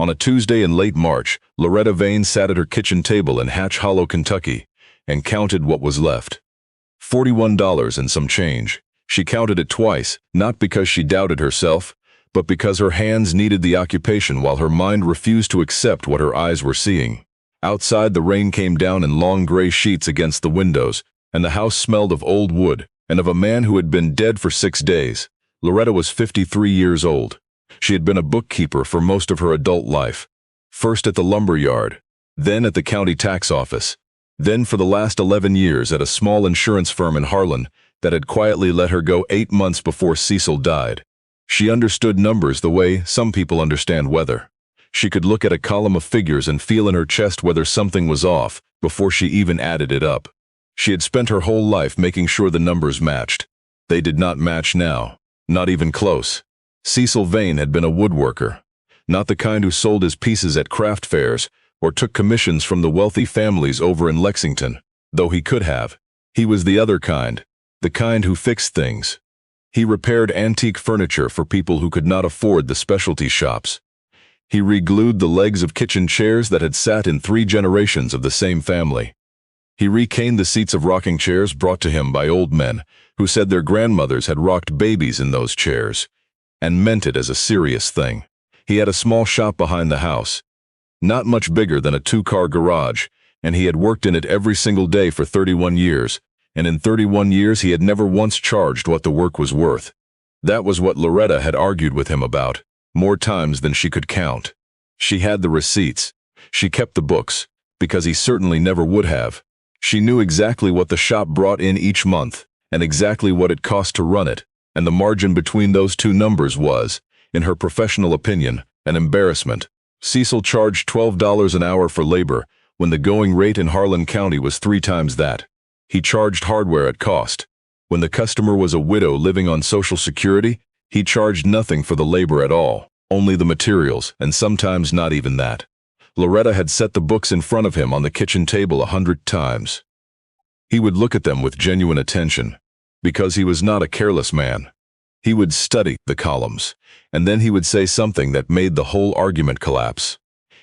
On a Tuesday in late March, Loretta Vane sat at her kitchen table in Hatch Hollow, Kentucky, and counted what was left. $41 and some change. She counted it twice, not because she doubted herself, but because her hands needed the occupation while her mind refused to accept what her eyes were seeing. Outside, the rain came down in long gray sheets against the windows, and the house smelled of old wood and of a man who had been dead for 6 days. Loretta was 53 years old. She had been a bookkeeper for most of her adult life, first at the lumber yard, then at the county tax office, then for the last 11 years at a small insurance firm in Harlan that had quietly let her go 8 months before Cecil died. She understood numbers the way some people understand weather. She could look at a column of figures and feel in her chest whether something was off before she even added it up. She had spent her whole life making sure the numbers matched. They did not match now, not even close. Cecil Vane had been a woodworker, not the kind who sold his pieces at craft fairs or took commissions from the wealthy families over in Lexington, though he could have. He was the other kind, the kind who fixed things. He repaired antique furniture for people who could not afford the specialty shops. He re-glued the legs of kitchen chairs that had sat in 3 generations of the same family. He recaned the seats of rocking chairs brought to him by old men who said their grandmothers had rocked babies in those chairs, and meant it as a serious thing. He had a small shop behind the house, not much bigger than a 2-car garage, and he had worked in it every single day for 31 years, and in 31 years he had never once charged what the work was worth. That was what Loretta had argued with him about, more times than she could count. She had the receipts. She kept the books, because he certainly never would have. She knew exactly what the shop brought in each month, and exactly what it cost to run it, and the margin between those 2 numbers was, in her professional opinion, an embarrassment. Cecil charged $12 an hour for labor, when the going rate in Harlan County was 3 times that. He charged hardware at cost. When the customer was a widow living on Social Security, he charged nothing for the labor at all, only the materials, and sometimes not even that. Loretta had set the books in front of him on the kitchen table 100 times. He would look at them with genuine attention, because he was not a careless man. He would study the columns, and then he would say something that made the whole argument collapse.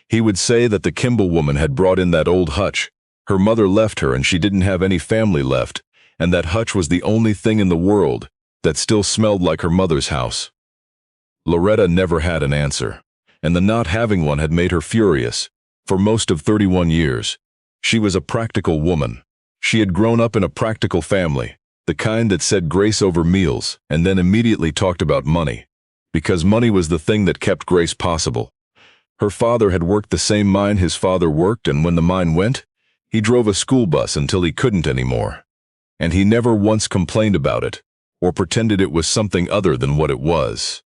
He would say that the Kimball woman had brought in that old hutch. Her mother left her and she didn't have any family left, and that hutch was the only thing in the world that still smelled like her mother's house. Loretta never had an answer, and the not having one had made her furious. For most of 31 years, she was a practical woman. She had grown up in a practical family, the kind that said grace over meals and then immediately talked about money, because money was the thing that kept grace possible. Her father had worked the same mine his father worked, and when the mine went, he drove a school bus until he couldn't anymore. And he never once complained about it, or pretended it was something other than what it was.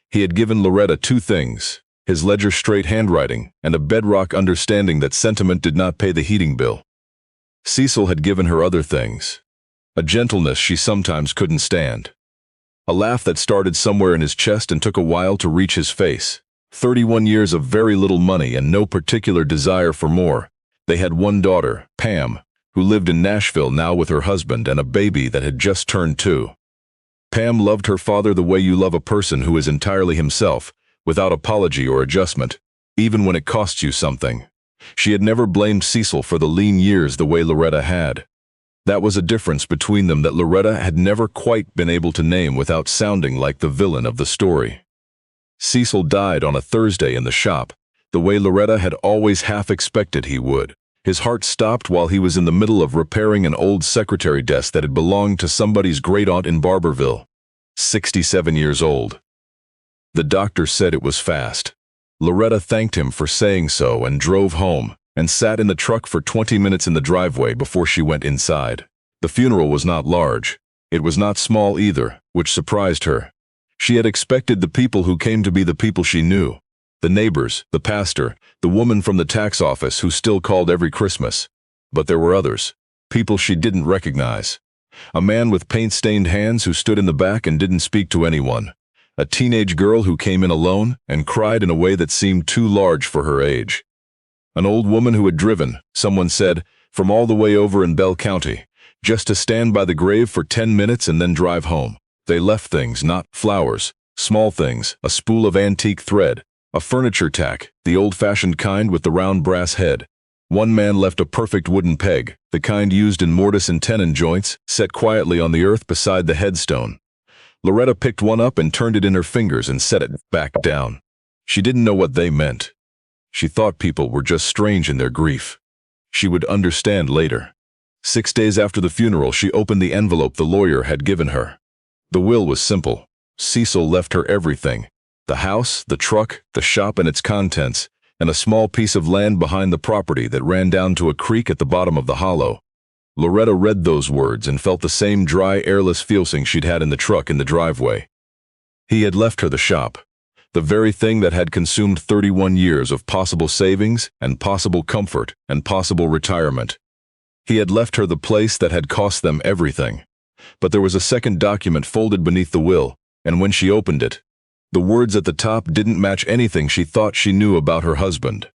He had given Loretta 2 things, his ledger-straight handwriting and a bedrock understanding that sentiment did not pay the heating bill. Cecil had given her other things, a gentleness she sometimes couldn't stand, a laugh that started somewhere in his chest and took a while to reach his face. 31 years of very little money and no particular desire for more. They had 1 daughter, Pam, who lived in Nashville now with her husband and a baby that had just turned 2. Pam loved her father the way you love a person who is entirely himself, without apology or adjustment, even when it costs you something. She had never blamed Cecil for the lean years the way Loretta had. That was a difference between them that Loretta had never quite been able to name without sounding like the villain of the story. Cecil died on a Thursday in the shop, the way Loretta had always half expected he would. His heart stopped while he was in the middle of repairing an old secretary desk that had belonged to somebody's great-aunt in Barberville, 67 years old. The doctor said it was fast. Loretta thanked him for saying so and drove home, and sat in the truck for 20 minutes in the driveway before she went inside. The funeral was not large. It was not small either, which surprised her. She had expected the people who came to be the people she knew. The neighbors, the pastor, the woman from the tax office who still called every Christmas. But there were others, people she didn't recognize. A man with paint-stained hands who stood in the back and didn't speak to anyone. A teenage girl who came in alone and cried in a way that seemed too large for her age. An old woman who had driven, someone said, from all the way over in Bell County, just to stand by the grave for 10 minutes and then drive home. They left things, not flowers, small things, a spool of antique thread, A furniture tack, the old-fashioned kind with the round brass head. One man left a perfect wooden peg, the kind used in mortise and tenon joints, set quietly on the earth beside the headstone. Loretta picked one up and turned it in her fingers and set it back down. She didn't know what they meant. She thought people were just strange in their grief. She would understand later. 6 days after the funeral, she opened the envelope the lawyer had given her. The will was simple. Cecil left her everything: the house, the truck, the shop and its contents, and a small piece of land behind the property that ran down to a creek at the bottom of the hollow. Loretta read those words and felt the same dry, airless feeling she'd had in the truck in the driveway. He had left her the shop, the very thing that had consumed 31 years of possible savings and possible comfort and possible retirement. He had left her the place that had cost them everything. But there was a second document folded beneath the will, and when she opened it, the words at the top didn't match anything she thought she knew about her husband.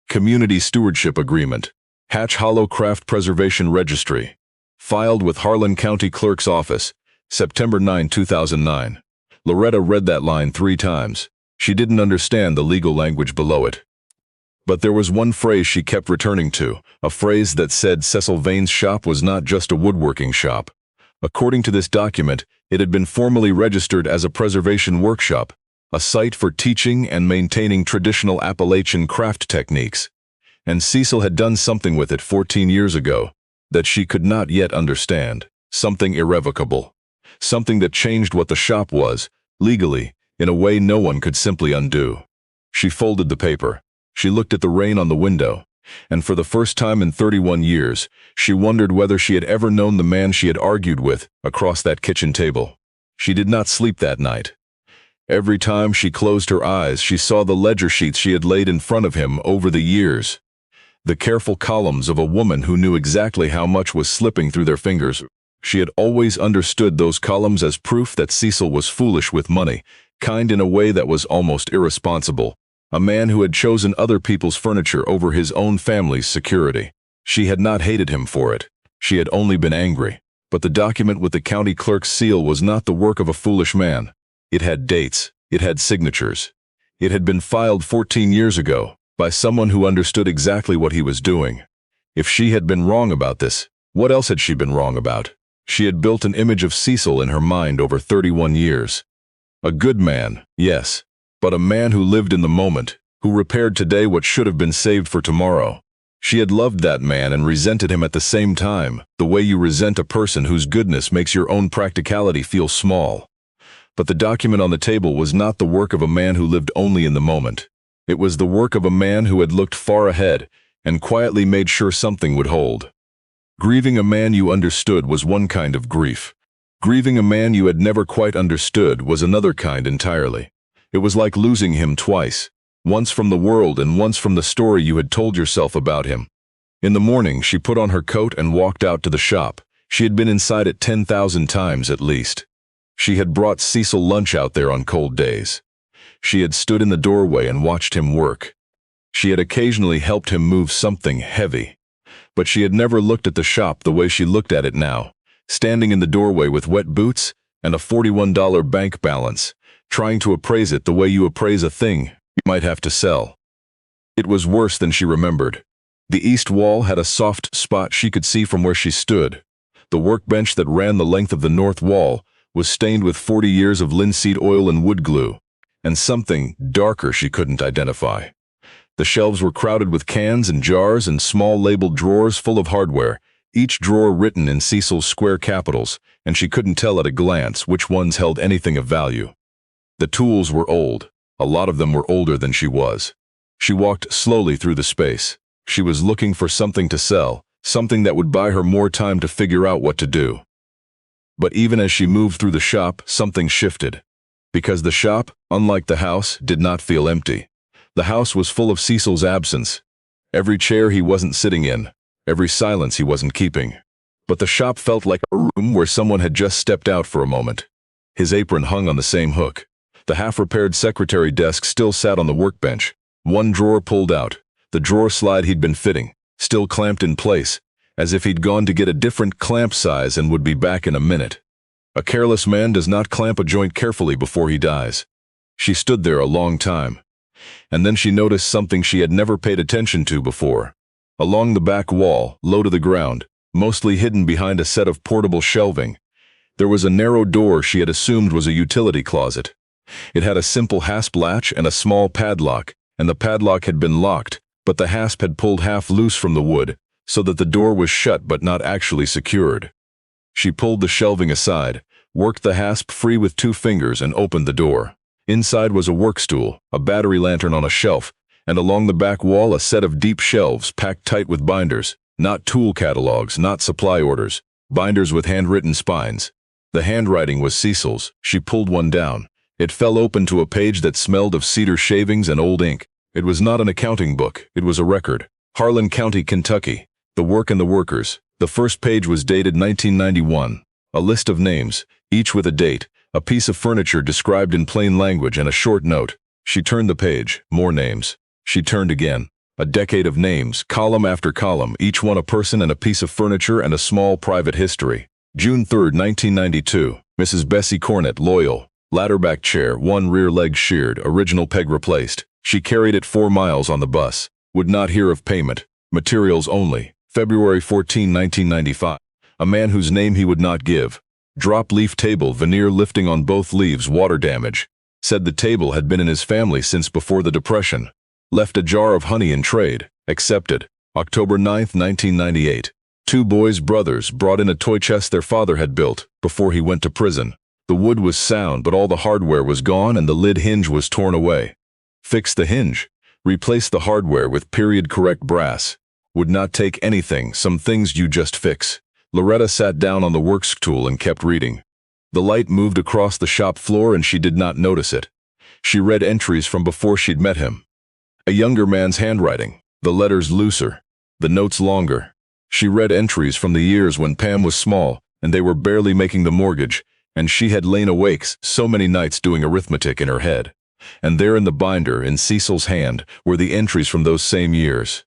Community Stewardship Agreement, Hatch Hollow Craft Preservation Registry, filed with Harlan County Clerk's Office, September 9, 2009. Loretta read that line 3 times. She didn't understand the legal language below it. But there was one phrase she kept returning to, a phrase that said Cecil Vane's shop was not just a woodworking shop. According to this document, it had been formally registered as a preservation workshop, a site for teaching and maintaining traditional Appalachian craft techniques. And Cecil had done something with it 14 years ago that she could not yet understand, something irrevocable, something that changed what the shop was, legally, in a way no one could simply undo. She folded the paper. She looked at the rain on the window, and for the first time in 31 years, she wondered whether she had ever known the man she had argued with across that kitchen table. She did not sleep that night. Every time she closed her eyes, she saw the ledger sheets she had laid in front of him over the years. The careful columns of a woman who knew exactly how much was slipping through their fingers. She had always understood those columns as proof that Cecil was foolish with money, kind in a way that was almost irresponsible. A man who had chosen other people's furniture over his own family's security. She had not hated him for it. She had only been angry. But the document with the county clerk's seal was not the work of a foolish man. It had dates. It had signatures. It had been filed 14 years ago by someone who understood exactly what he was doing. If she had been wrong about this, what else had she been wrong about? She had built an image of Cecil in her mind over 31 years. A good man, yes. But a man who lived in the moment, who repaired today what should have been saved for tomorrow. She had loved that man and resented him at the same time, the way you resent a person whose goodness makes your own practicality feel small. But the document on the table was not the work of a man who lived only in the moment. It was the work of a man who had looked far ahead and quietly made sure something would hold. Grieving a man you understood was one kind of grief. Grieving a man you had never quite understood was another kind entirely. It was like losing him twice, once from the world and once from the story you had told yourself about him. In the morning, she put on her coat and walked out to the shop. She had been inside it 10,000 times at least. She had brought Cecil lunch out there on cold days. She had stood in the doorway and watched him work. She had occasionally helped him move something heavy. But she had never looked at the shop the way she looked at it now, standing in the doorway with wet boots and a $41 bank balance, trying to appraise it the way you appraise a thing you might have to sell. It was worse than she remembered. The east wall had a soft spot she could see from where she stood. The workbench that ran the length of the north wall was stained with 40 years of linseed oil and wood glue, and something darker she couldn't identify. The shelves were crowded with cans and jars and small labeled drawers full of hardware, each drawer written in Cecil's square capitals, and she couldn't tell at a glance which ones held anything of value. The tools were old. A lot of them were older than she was. She walked slowly through the space. She was looking for something to sell, something that would buy her more time to figure out what to do. But even as she moved through the shop, something shifted. Because the shop, unlike the house, did not feel empty. The house was full of Cecil's absence. Every chair he wasn't sitting in, every silence he wasn't keeping. But the shop felt like a room where someone had just stepped out for a moment. His apron hung on the same hook. The half-repaired secretary desk still sat on the workbench. One drawer pulled out, the drawer slide he'd been fitting, still clamped in place, as if he'd gone to get a different clamp size and would be back in a minute. A careless man does not clamp a joint carefully before he dies. She stood there a long time. And then she noticed something she had never paid attention to before. Along the back wall, low to the ground, mostly hidden behind a set of portable shelving, there was a narrow door she had assumed was a utility closet. It had a simple hasp latch and a small padlock, and the padlock had been locked, but the hasp had pulled half loose from the wood, so that the door was shut but not actually secured. She pulled the shelving aside, worked the hasp free with 2 fingers, and opened the door. Inside was a workstool, a battery lantern on a shelf, and along the back wall a set of deep shelves packed tight with binders, not tool catalogs, not supply orders, binders with handwritten spines. The handwriting was Cecil's. She pulled one down. It fell open to a page that smelled of cedar shavings and old ink. It was not an accounting book, it was a record. Harlan County, Kentucky. The work and the workers. The first page was dated 1991. A list of names, each with a date, a piece of furniture described in plain language, and a short note. She turned the page. More names. She turned again. A decade of names, column after column, each one a person and a piece of furniture and a small private history. June 3, 1992. Mrs. Bessie Cornett, Loyal. Ladderback chair, 1 rear leg sheared, original peg replaced. She carried it 4 miles on the bus. Would not hear of payment. Materials only. February 14, 1995. A man whose name he would not give. Drop leaf table, veneer lifting on both leaves, water damage. Said the table had been in his family since before the Depression. Left a jar of honey in trade. Accepted. October 9, 1998. 2 boys' brothers brought in a toy chest their father had built before he went to prison. The wood was sound, but all the hardware was gone and the lid hinge was torn away. Fix the hinge. Replace the hardware with period-correct brass. Would not take anything, some things you just fix. Loretta sat down on the work stool and kept reading. The light moved across the shop floor and she did not notice it. She read entries from before she'd met him. A younger man's handwriting, the letters looser, the notes longer. She read entries from the years when Pam was small and they were barely making the mortgage, and she had lain awake so many nights doing arithmetic in her head. And there in the binder, in Cecil's hand, were the entries from those same years.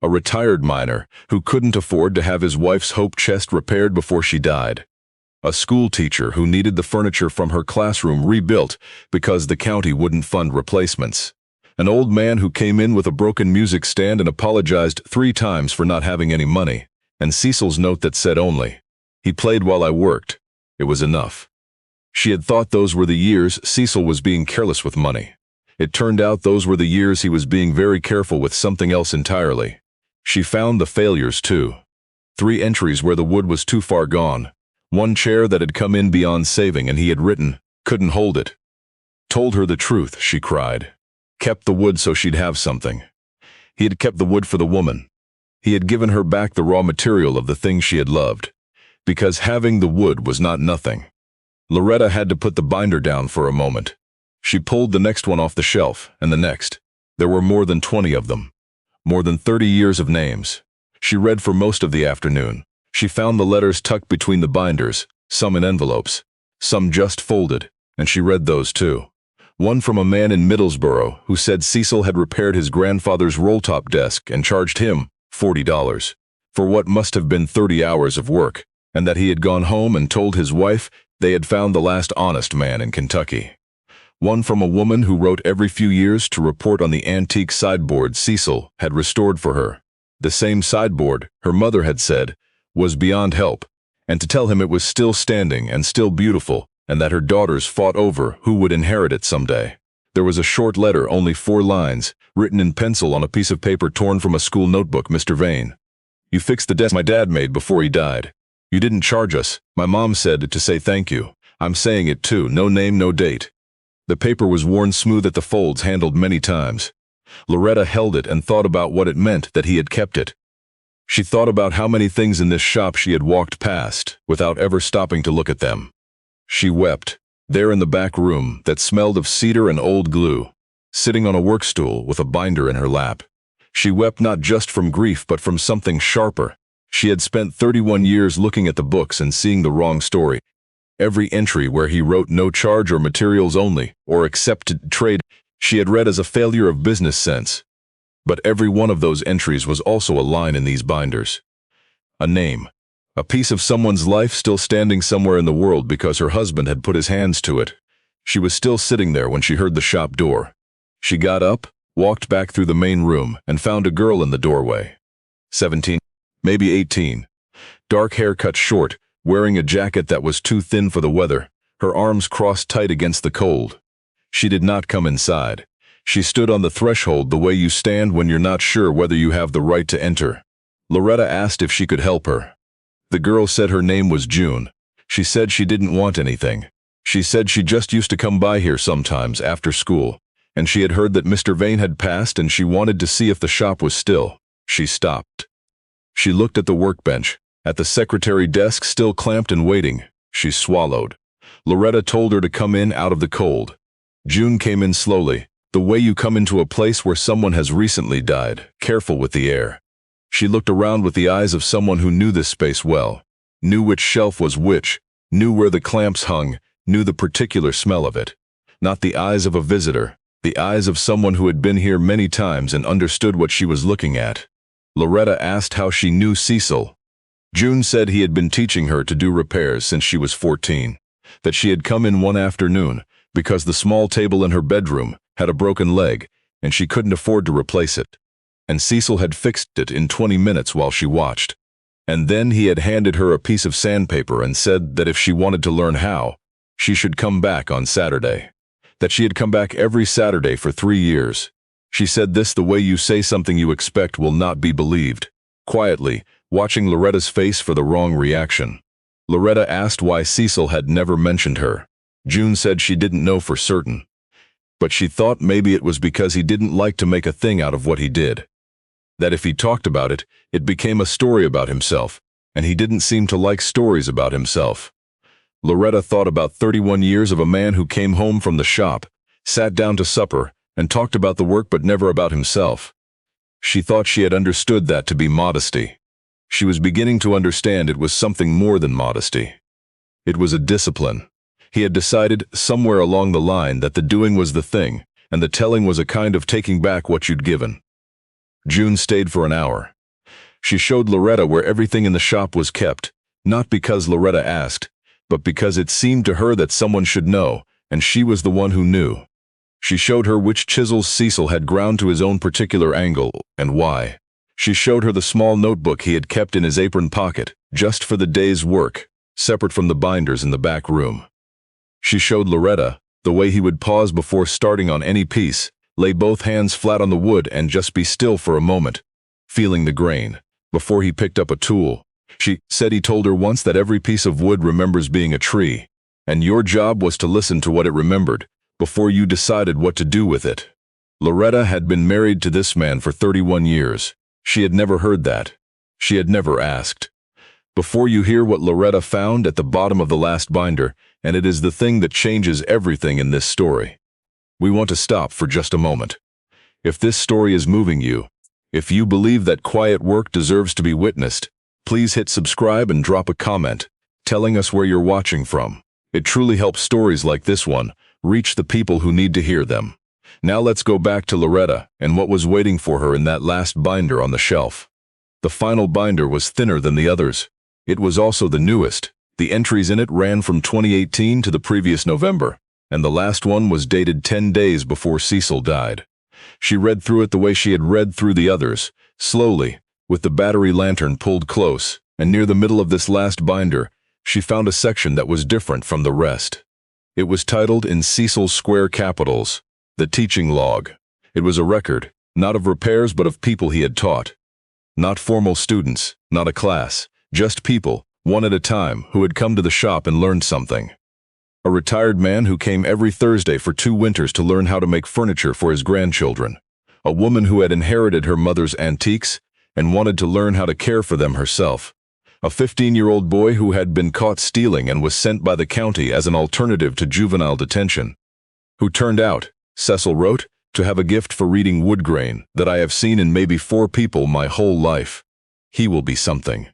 A retired miner who couldn't afford to have his wife's hope chest repaired before she died. A school teacher who needed the furniture from her classroom rebuilt because the county wouldn't fund replacements. An old man who came in with a broken music stand and apologized 3 times for not having any money, and Cecil's note that said only, "He played while I worked." It was enough. She had thought those were the years Cecil was being careless with money. It turned out those were the years he was being very careful with something else entirely. She found the failures too. 3 entries where the wood was too far gone. 1 chair that had come in beyond saving and he had written, "Couldn't hold it." Told her the truth, she cried. Kept the wood so she'd have something. He had kept the wood for the woman. He had given her back the raw material of the things she had loved. Because having the wood was not nothing. Loretta had to put the binder down for a moment. She pulled the next one off the shelf, and the next. There were more than 20 of them. More than 30 years of names. She read for most of the afternoon. She found the letters tucked between the binders, some in envelopes, some just folded, and she read those too. One from a man in Middlesboro who said Cecil had repaired his grandfather's roll-top desk and charged him $40 for what must have been 30 hours of work, and that he had gone home and told his wife they had found the last honest man in Kentucky. One from a woman who wrote every few years to report on the antique sideboard Cecil had restored for her. The same sideboard, her mother had said, was beyond help, and to tell him it was still standing and still beautiful, and that her daughters fought over who would inherit it someday. There was a short letter, only 4 lines, written in pencil on a piece of paper torn from a school notebook. "Mr. Vane, you fixed the desk my dad made before he died. You didn't charge us. My mom said to say thank you. I'm saying it too, no name, no date." The paper was worn smooth at the folds, handled many times. Loretta held it and thought about what it meant that he had kept it. She thought about how many things in this shop she had walked past without ever stopping to look at them. She wept, there in the back room that smelled of cedar and old glue, sitting on a work stool with a binder in her lap. She wept not just from grief but from something sharper. She had spent 31 years looking at the books and seeing the wrong story. Every entry where he wrote no charge or materials only, or accepted trade, she had read as a failure of business sense. But every one of those entries was also a line in these binders. A name. A piece of someone's life still standing somewhere in the world because her husband had put his hands to it. She was still sitting there when she heard the shop door. She got up, walked back through the main room, and found a girl in the doorway. 17, maybe 18. Dark hair cut short, wearing a jacket that was too thin for the weather, her arms crossed tight against the cold. She did not come inside. She stood on the threshold the way you stand when you're not sure whether you have the right to enter. Loretta asked if she could help her. The girl said her name was June. She said she didn't want anything. She said she just used to come by here sometimes after school, and she had heard that Mr. Vane had passed and she wanted to see if the shop was still. She stopped. She looked at the workbench, at the secretary desk still clamped and waiting. She swallowed. Loretta told her to come in out of the cold. June came in slowly, the way you come into a place where someone has recently died, careful with the air. She looked around with the eyes of someone who knew this space well, knew which shelf was which, knew where the clamps hung, knew the particular smell of it. Not the eyes of a visitor, the eyes of someone who had been here many times and understood what she was looking at. Loretta asked how she knew Cecil. June said he had been teaching her to do repairs since she was 14, that she had come in one afternoon because the small table in her bedroom had a broken leg and she couldn't afford to replace it. And Cecil had fixed it in 20 minutes while she watched. And then he had handed her a piece of sandpaper and said that if she wanted to learn how, she should come back on Saturday. That she had come back every Saturday for 3 years. She said this the way you say something you expect will not be believed. Quietly, watching Loretta's face for the wrong reaction. Loretta asked why Cecil had never mentioned her. June said she didn't know for certain. But she thought maybe it was because he didn't like to make a thing out of what he did. That if he talked about it, it became a story about himself, and he didn't seem to like stories about himself. Loretta thought about 31 years of a man who came home from the shop, sat down to supper, and talked about the work but never about himself. She thought she had understood that to be modesty. She was beginning to understand it was something more than modesty. It was a discipline. He had decided somewhere along the line that the doing was the thing, and the telling was a kind of taking back what you'd given. June stayed for an hour. She showed Loretta where everything in the shop was kept, not because Loretta asked, but because it seemed to her that someone should know, and she was the one who knew. She showed her which chisels Cecil had ground to his own particular angle, and why. She showed her the small notebook he had kept in his apron pocket, just for the day's work, separate from the binders in the back room. She showed Loretta the way he would pause before starting on any piece, lay both hands flat on the wood and just be still for a moment, feeling the grain, before he picked up a tool. She said he told her once that every piece of wood remembers being a tree, and your job was to listen to what it remembered, before you decided what to do with it. Loretta had been married to this man for 31 years. She had never heard that. She had never asked. Before you hear what Loretta found at the bottom of the last binder, and it is the thing that changes everything in this story. We want to stop for just a moment. If this story is moving you, if you believe that quiet work deserves to be witnessed, please hit subscribe and drop a comment, telling us where you're watching from. It truly helps stories like this one reach the people who need to hear them. Now let's go back to Loretta and what was waiting for her in that last binder on the shelf. The final binder was thinner than the others. It was also the newest. The entries in it ran from 2018 to the previous November, and the last one was dated 10 days before Cecil died. She read through it the way she had read through the others, slowly, with the battery lantern pulled close, and near the middle of this last binder, she found a section that was different from the rest. It was titled in Cecil's square capitals, The Teaching Log. It was a record, not of repairs but of people he had taught. Not formal students, not a class, just people, one at a time, who had come to the shop and learned something. A retired man who came every Thursday for 2 winters to learn how to make furniture for his grandchildren. A woman who had inherited her mother's antiques and wanted to learn how to care for them herself. A 15-year-old boy who had been caught stealing and was sent by the county as an alternative to juvenile detention. Who turned out, Cecil wrote, to have a gift for reading wood grain that I have seen in maybe 4 people my whole life. He will be something.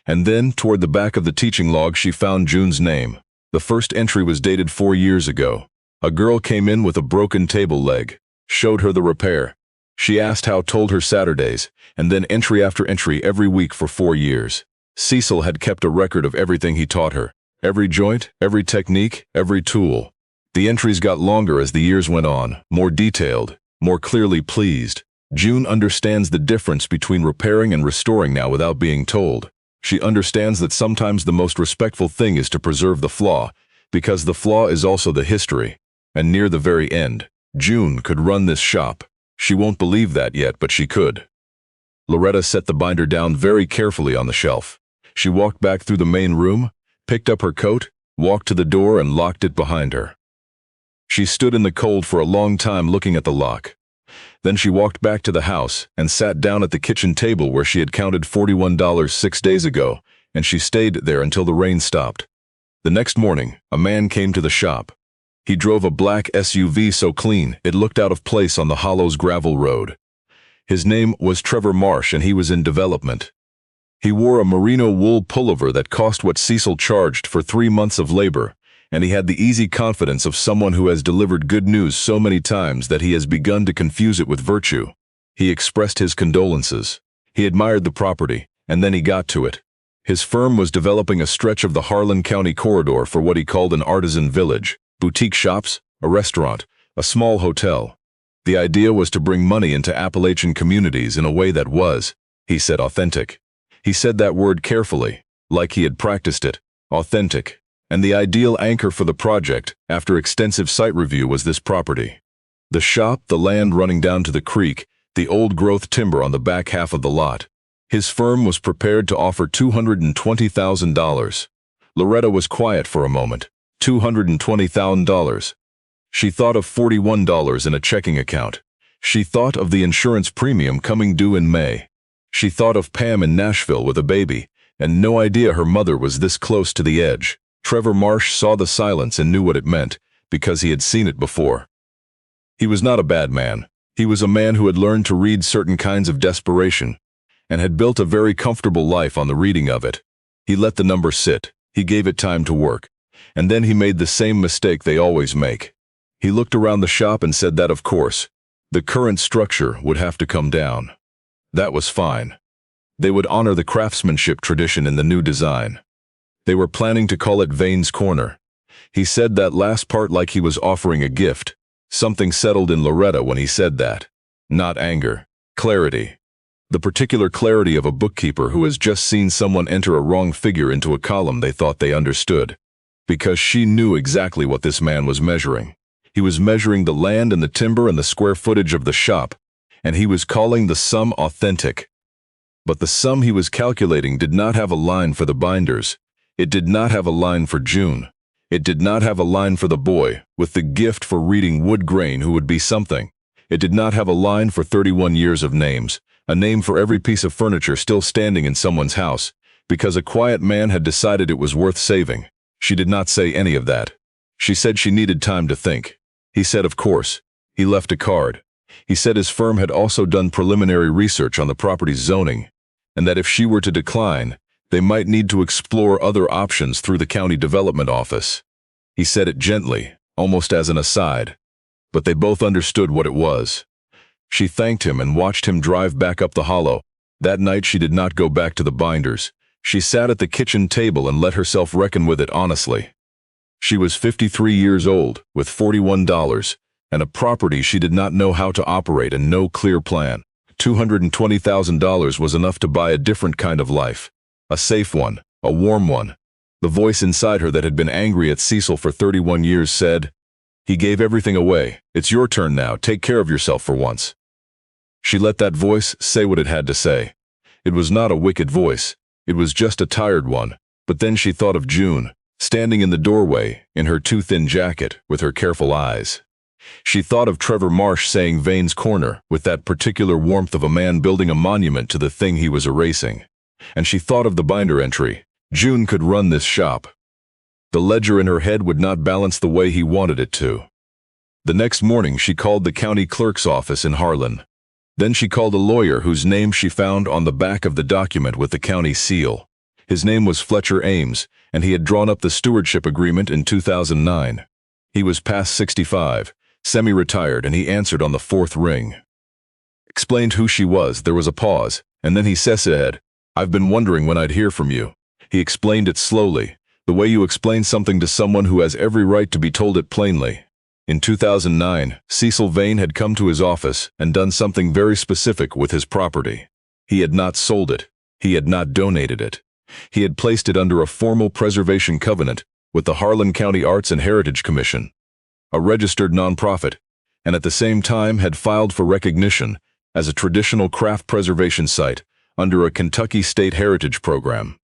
And then, toward the back of the teaching log, she found June's name. The first entry was dated 4 years ago. A girl came in with a broken table leg, showed her the repair. She asked how, told her Saturdays, and then entry after entry every week for 4 years. Cecil had kept a record of everything he taught her. Every joint, every technique, every tool. The entries got longer as the years went on, more detailed. more clearly pleased. June understands the difference between repairing and restoring now without being told. She understands that sometimes the most respectful thing is to preserve the flaw, because the flaw is also the history. And near the very end, June could run this shop. She won't believe that yet, but she could. Loretta set the binder down very carefully on the shelf. She walked back through the main room, picked up her coat, walked to the door and locked it behind her. She stood in the cold for a long time looking at the lock. Then she walked back to the house and sat down at the kitchen table where she had counted $41 6 days ago, and she stayed there until the rain stopped. The next morning, a man came to the shop. He drove a black SUV so clean it looked out of place on the Hollows gravel road. His name was Trevor Marsh, and he was in development. He wore a merino wool pullover that cost what Cecil charged for 3 months of labor, and he had the easy confidence of someone who has delivered good news so many times that he has begun to confuse it with virtue. He expressed his condolences. He admired the property, and then he got to it. His firm was developing a stretch of the Harlan County corridor for what he called an artisan village, boutique shops, a restaurant, a small hotel. The idea was to bring money into Appalachian communities in a way that was, he said, authentic. He said that word carefully, like he had practiced it, authentic. And the ideal anchor for the project, after extensive site review, was this property. The shop, the land running down to the creek, the old-growth timber on the back half of the lot. His firm was prepared to offer $220,000. Loretta was quiet for a moment. $220,000. She thought of $41 in a checking account. She thought of the insurance premium coming due in May. She thought of Pam in Nashville with a baby, and no idea her mother was this close to the edge. Trevor Marsh saw the silence and knew what it meant, because he had seen it before. He was not a bad man. He was a man who had learned to read certain kinds of desperation, and had built a very comfortable life on the reading of it. He let the number sit. He gave it time to work. And then he made the same mistake they always make. He looked around the shop and said that, of course, the current structure would have to come down. That was fine. They would honor the craftsmanship tradition in the new design. They were planning to call it Vane's Corner. He said that last part like he was offering a gift. Something settled in Loretta when he said that. Not anger. Clarity. The particular clarity of a bookkeeper who has just seen someone enter a wrong figure into a column they thought they understood. Because she knew exactly what this man was measuring. He was measuring the land and the timber and the square footage of the shop, and he was calling the sum authentic. But the sum he was calculating did not have a line for the binders. It did not have a line for June. It did not have a line for the boy, with the gift for reading wood grain who would be something. It did not have a line for 31 years of names, a name for every piece of furniture still standing in someone's house, because a quiet man had decided it was worth saving. She did not say any of that. She said she needed time to think. He said, of course. He left a card. He said his firm had also done preliminary research on the property's zoning, and that if she were to decline, they might need to explore other options through the county development office. He said it gently, almost as an aside, but they both understood what it was. She thanked him and watched him drive back up the hollow. That night she did not go back to the binders. She sat at the kitchen table and let herself reckon with it honestly. She was 53 years old, with $41, and a property she did not know how to operate and no clear plan. $220,000 was enough to buy a different kind of life. A safe one, a warm one. The voice inside her that had been angry at Cecil for 31 years said, "He gave everything away. It's your turn now. Take care of yourself for once." She let that voice say what it had to say. It was not a wicked voice. It was just a tired one. But then she thought of June, standing in the doorway, in her too thin jacket, with her careful eyes. She thought of Trevor Marsh saying Vane's Corner, with that particular warmth of a man building a monument to the thing he was erasing. And she thought of the binder entry. June could run this shop. The ledger in her head would not balance the way he wanted it to. The next morning she called the county clerk's office in Harlan. Then she called a lawyer whose name she found on the back of the document with the county seal. His name was Fletcher Ames, and he had drawn up the stewardship agreement in 2009. He was past 65, semi-retired, and he answered on the fourth ring. Explained who she was. There was a pause, and then he said, "I've been wondering when I'd hear from you." He explained it slowly, the way you explain something to someone who has every right to be told it plainly. In 2009, Cecil Vane had come to his office and done something very specific with his property. He had not sold it. He had not donated it. He had placed it under a formal preservation covenant with the Harlan County Arts and Heritage Commission, a registered nonprofit, and at the same time had filed for recognition as a traditional craft preservation site under a Kentucky State Heritage Program.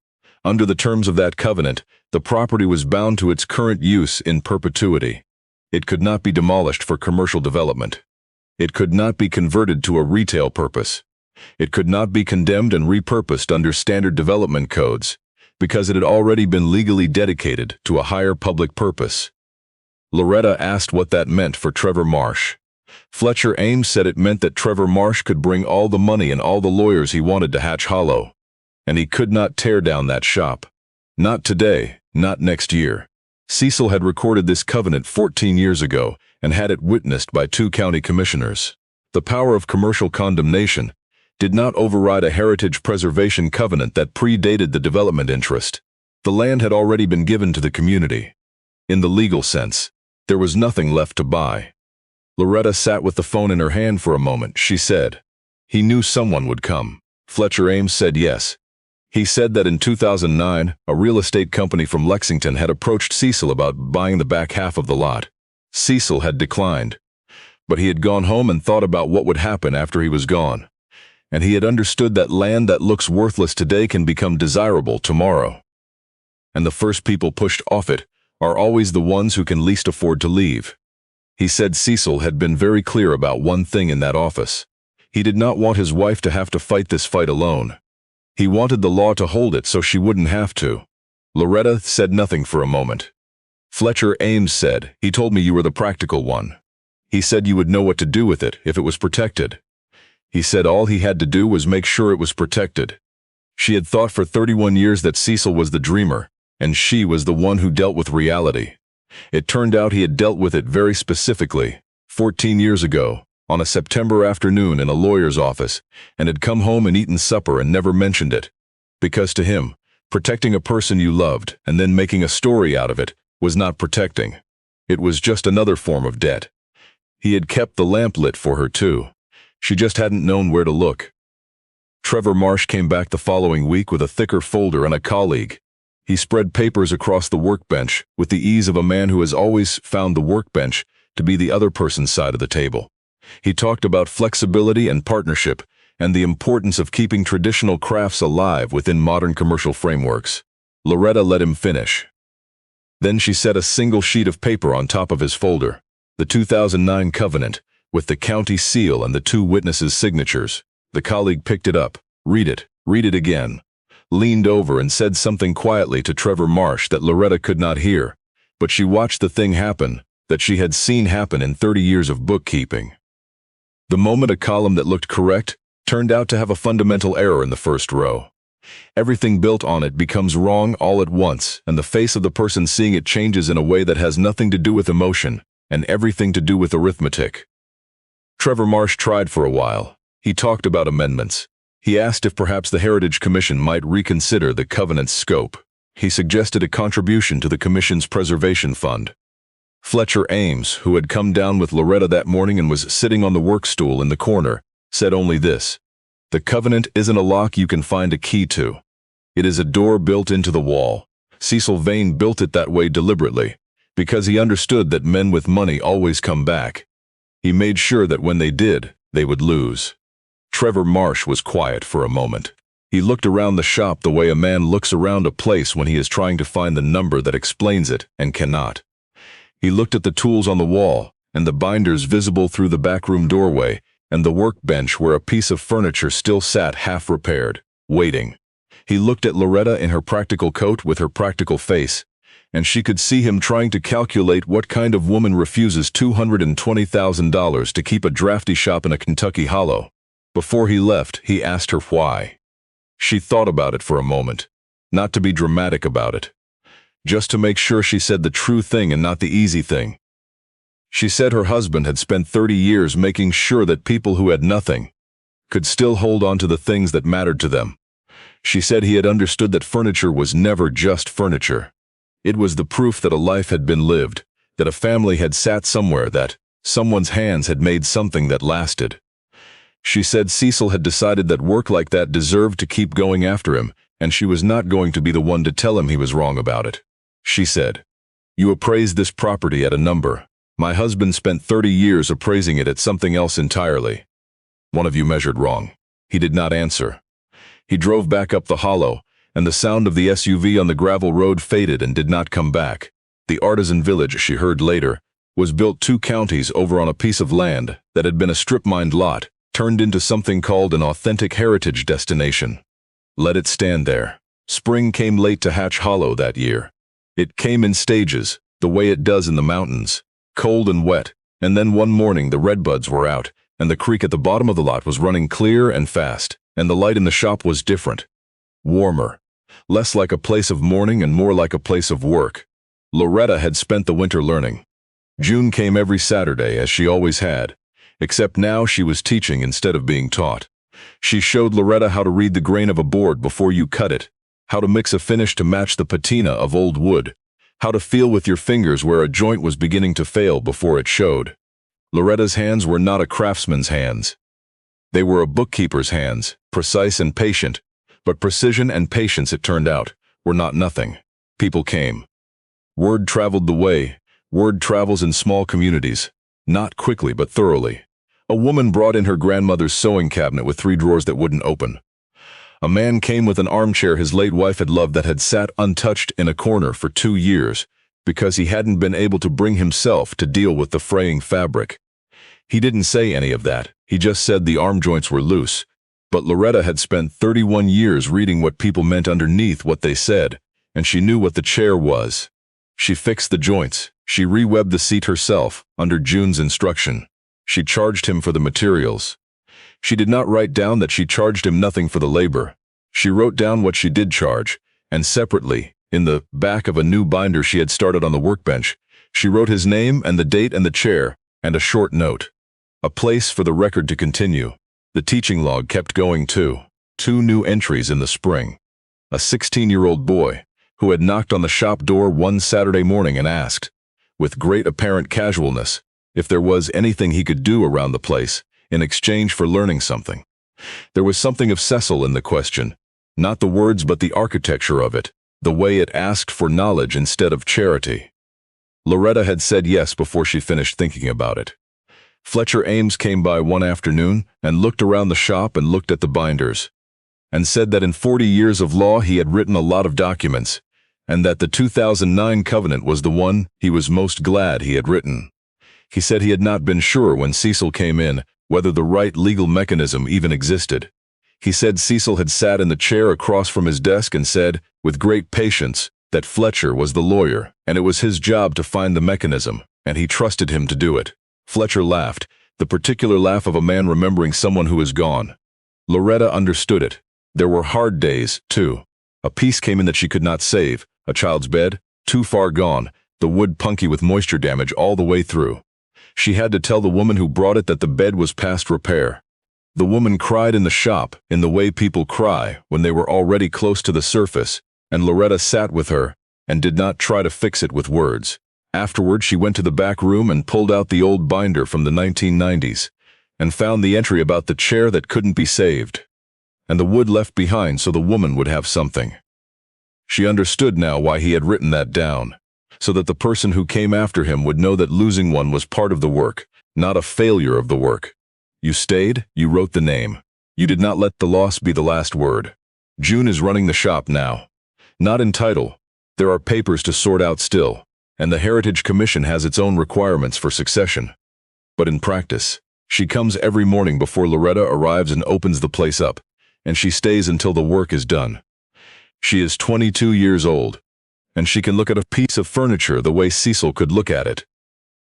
Under the terms of that covenant, the property was bound to its current use in perpetuity. It could not be demolished for commercial development. It could not be converted to a retail purpose. It could not be condemned and repurposed under standard development codes, because it had already been legally dedicated to a higher public purpose. Loretta asked what that meant for Trevor Marsh. Fletcher Ames said it meant that Trevor Marsh could bring all the money and all the lawyers he wanted to Hatch Hollow, and he could not tear down that shop. Not today, not next year. Cecil had recorded this covenant 14 years ago and had it witnessed by 2 county commissioners. The power of commercial condemnation did not override a heritage preservation covenant that predated the development interest. The land had already been given to the community. In the legal sense, there was nothing left to buy. Loretta sat with the phone in her hand for a moment. She said, "He knew someone would come." Fletcher Ames said yes. He said that in 2009, a real estate company from Lexington had approached Cecil about buying the back half of the lot. Cecil had declined, but he had gone home and thought about what would happen after he was gone, and he had understood that land that looks worthless today can become desirable tomorrow. And the first people pushed off it are always the ones who can least afford to leave. He said Cecil had been very clear about one thing in that office. He did not want his wife to have to fight this fight alone. He wanted the law to hold it so she wouldn't have to. Loretta said nothing for a moment. Fletcher Ames said, "He told me you were the practical one. He said you would know what to do with it if it was protected. He said all he had to do was make sure it was protected." She had thought for 31 years that Cecil was the dreamer, and she was the one who dealt with reality. It turned out he had dealt with it very specifically, 14 years ago, on a September afternoon in a lawyer's office, and had come home and eaten supper and never mentioned it. Because to him, protecting a person you loved and then making a story out of it was not protecting. It was just another form of debt. He had kept the lamp lit for her too. She just hadn't known where to look. Trevor Marsh came back the following week with a thicker folder and a colleague. He spread papers across the workbench with the ease of a man who has always found the workbench to be the other person's side of the table. He talked about flexibility and partnership and the importance of keeping traditional crafts alive within modern commercial frameworks. Loretta let him finish. Then she set a single sheet of paper on top of his folder, the 2009 covenant, with the county seal and the 2 witnesses' signatures. The colleague picked it up, read it again, leaned over and said something quietly to Trevor Marsh that Loretta could not hear, but she watched the thing happen that she had seen happen in 30 years of bookkeeping. The moment a column that looked correct turned out to have a fundamental error in the first row. Everything built on it becomes wrong all at once, and the face of the person seeing it changes in a way that has nothing to do with emotion and everything to do with arithmetic. Trevor Marsh tried for a while. He talked about amendments. He asked if perhaps the Heritage Commission might reconsider the covenant's scope. He suggested a contribution to the Commission's preservation fund. Fletcher Ames, who had come down with Loretta that morning and was sitting on the work stool in the corner, said only this: "The covenant isn't a lock you can find a key to. It is a door built into the wall. Cecil Vane built it that way deliberately, because he understood that men with money always come back. He made sure that when they did, they would lose." Trevor Marsh was quiet for a moment. He looked around the shop the way a man looks around a place when he is trying to find the number that explains it and cannot. He looked at the tools on the wall, and the binders visible through the backroom doorway, and the workbench where a piece of furniture still sat half-repaired, waiting. He looked at Loretta in her practical coat with her practical face, and she could see him trying to calculate what kind of woman refuses $220,000 to keep a drafty shop in a Kentucky hollow. Before he left, he asked her why. She thought about it for a moment, not to be dramatic about it, just to make sure she said the true thing and not the easy thing. She said her husband had spent 30 years making sure that people who had nothing could still hold on to the things that mattered to them. She said he had understood that furniture was never just furniture. It was the proof that a life had been lived, that a family had sat somewhere, that someone's hands had made something that lasted. She said Cecil had decided that work like that deserved to keep going after him, and she was not going to be the one to tell him he was wrong about it. She said, "You appraised this property at a number. My husband spent 30 years appraising it at something else entirely. One of you measured wrong." He did not answer. He drove back up the hollow, and the sound of the SUV on the gravel road faded and did not come back. The artisan village, she heard later, was built 2 counties over on a piece of land that had been a strip-mined lot, turned into something called an authentic heritage destination. Let it stand there. Spring came late to Hatch Hollow that year. It came in stages, the way it does in the mountains, cold and wet, and then one morning the redbuds were out, and the creek at the bottom of the lot was running clear and fast, and the light in the shop was different. Warmer. Less like a place of mourning and more like a place of work. Loretta had spent the winter learning. June came every Saturday, as she always had, except now she was teaching instead of being taught. She showed Loretta how to read the grain of a board before you cut it, how to mix a finish to match the patina of old wood, how to feel with your fingers where a joint was beginning to fail before it showed. Loretta's hands were not a craftsman's hands. They were a bookkeeper's hands, precise and patient, but precision and patience, it turned out, were not nothing. People came. Word traveled the way. Word travels in small communities, not quickly but thoroughly. A woman brought in her grandmother's sewing cabinet with 3 drawers that wouldn't open. A man came with an armchair his late wife had loved that had sat untouched in a corner for 2 years because he hadn't been able to bring himself to deal with the fraying fabric. He didn't say any of that, he just said the arm joints were loose. But Loretta had spent 31 years reading what people meant underneath what they said, and she knew what the chair was. She fixed the joints. She rewebbed the seat herself, under June's instruction. She charged him for the materials. She did not write down that she charged him nothing for the labor. She wrote down what she did charge, and separately, in the back of a new binder she had started on the workbench, she wrote his name and the date and the chair, and a short note. A place for the record to continue. The teaching log kept going too. 2 new entries in the spring. A 16-year-old boy, who had knocked on the shop door one Saturday morning and asked, with great apparent casualness, if there was anything he could do around the place in exchange for learning something. There was something of Cecil in the question, not the words but the architecture of it, the way it asked for knowledge instead of charity. Loretta had said yes before she finished thinking about it. Fletcher Ames came by one afternoon and looked around the shop and looked at the binders, and said that in 40 years of law he had written a lot of documents, and that the 2009 covenant was the one he was most glad he had written. He said he had not been sure when Cecil came in whether the right legal mechanism even existed. He said Cecil had sat in the chair across from his desk and said, with great patience, that Fletcher was the lawyer, and it was his job to find the mechanism, and he trusted him to do it. Fletcher laughed, the particular laugh of a man remembering someone who is gone. Loretta understood it. There were hard days, too. A piece came in that she could not save, a child's bed, too far gone, the wood punky with moisture damage all the way through. She had to tell the woman who brought it that the bed was past repair. The woman cried in the shop, in the way people cry when they were already close to the surface, and Loretta sat with her and did not try to fix it with words. Afterward, she went to the back room and pulled out the old binder from the 1990s and found the entry about the chair that couldn't be saved, and the wood left behind so the woman would have something. She understood now why he had written that down, so that the person who came after him would know that losing one was part of the work, not a failure of the work. You stayed, you wrote the name. You did not let the loss be the last word. June is running the shop now. Not in title. There are papers to sort out still, and the Heritage Commission has its own requirements for succession. But in practice, she comes every morning before Loretta arrives and opens the place up, and she stays until the work is done. She is 22 years old, and she can look at a piece of furniture the way Cecil could look at it,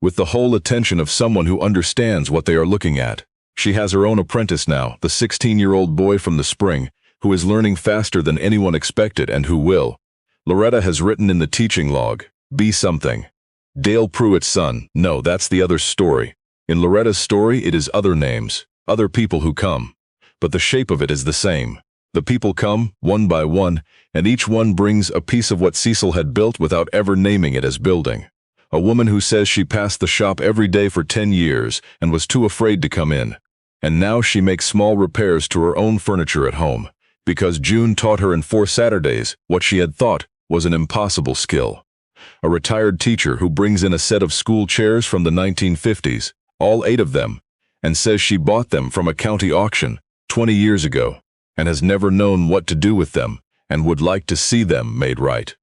with the whole attention of someone who understands what they are looking at. She has her own apprentice now, the 16-year-old boy from the spring, who is learning faster than anyone expected and who will. Loretta has written in the teaching log, be something. Dale Pruitt's son, no, that's the other story. In Loretta's story, it is other names, other people who come. But the shape of it is the same. The people come, one by one, and each one brings a piece of what Cecil had built without ever naming it as building. A woman who says she passed the shop every day for 10 years and was too afraid to come in. And now she makes small repairs to her own furniture at home, because June taught her in 4 Saturdays what she had thought was an impossible skill. A retired teacher who brings in a set of school chairs from the 1950s, all 8 of them, and says she bought them from a county auction 20 years ago and has never known what to do with them and would like to see them made right.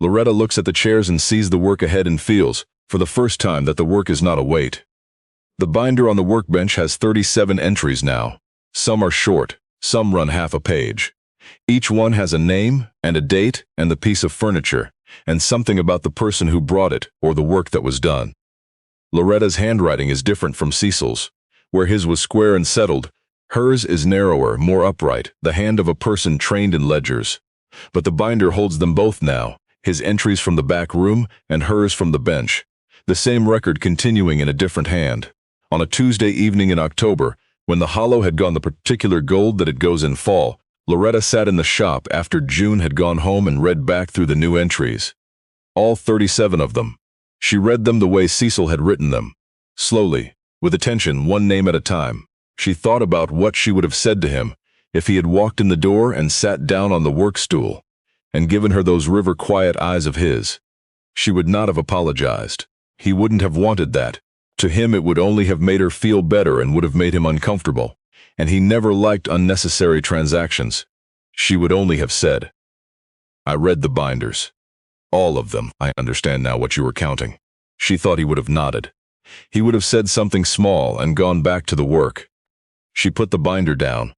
Loretta looks at the chairs and sees the work ahead and feels, for the first time, that the work is not a weight. The binder on the workbench has 37 entries now. Some are short, some run half a page. Each one has a name and a date and the piece of furniture, and something about the person who brought it or the work that was done. Loretta's handwriting is different from Cecil's. Where his was square and settled, hers is narrower, more upright, the hand of a person trained in ledgers. But the binder holds them both now, his entries from the back room and hers from the bench, the same record continuing in a different hand. On a Tuesday evening in October, when the hollow had gone the particular gold that it goes in fall, Loretta sat in the shop after June had gone home and read back through the new entries. All 37 of them. She read them the way Cecil had written them. Slowly, with attention, one name at a time. She thought about what she would have said to him if he had walked in the door and sat down on the work stool and given her those river-quiet eyes of his. She would not have apologized. He wouldn't have wanted that. To him it would only have made her feel better and would have made him uncomfortable, and he never liked unnecessary transactions. She would only have said, "I read the binders. All of them. I understand now what you were counting." She thought he would have nodded. He would have said something small and gone back to the work. She put the binder down.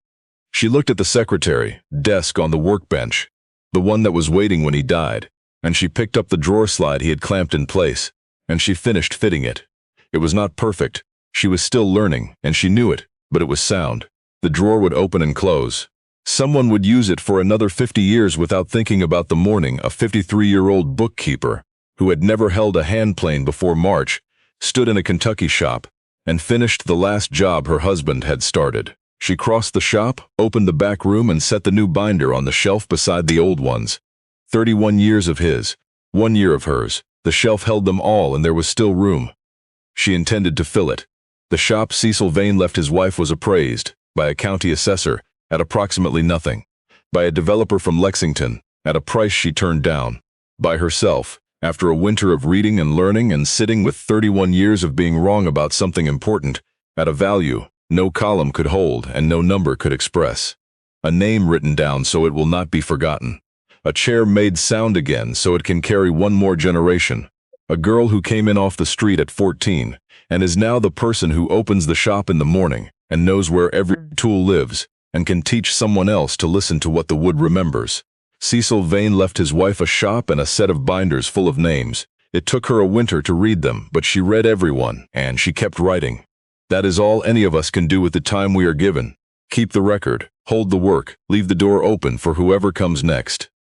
She looked at the secretary desk on the workbench, the one that was waiting when he died, and she picked up the drawer slide he had clamped in place, and she finished fitting it. It was not perfect. She was still learning, and she knew it, but it was sound. The drawer would open and close. Someone would use it for another 50 years without thinking about the morning. A 53-year-old bookkeeper, who had never held a hand plane before March, stood in a Kentucky shop and finished the last job her husband had started. She crossed the shop, opened the back room, and set the new binder on the shelf beside the old ones. 31 years of his, 1 year of hers. The shelf held them all, and there was still room. She intended to fill it. The shop Cecil Vane left his wife was appraised, by a county assessor, at approximately nothing. By a developer from Lexington, at a price she turned down. By herself, after a winter of reading and learning and sitting with 31 years of being wrong about something important, at a value no column could hold and no number could express. A name written down so it will not be forgotten. A chair made sound again so it can carry one more generation. A girl who came in off the street at 14 and is now the person who opens the shop in the morning and knows where every tool lives and can teach someone else to listen to what the wood remembers. Cecil Vane left his wife a shop and a set of binders full of names. It took her a winter to read them, but she read everyone, and she kept writing. That is all any of us can do with the time we are given. Keep the record, hold the work, leave the door open for whoever comes next.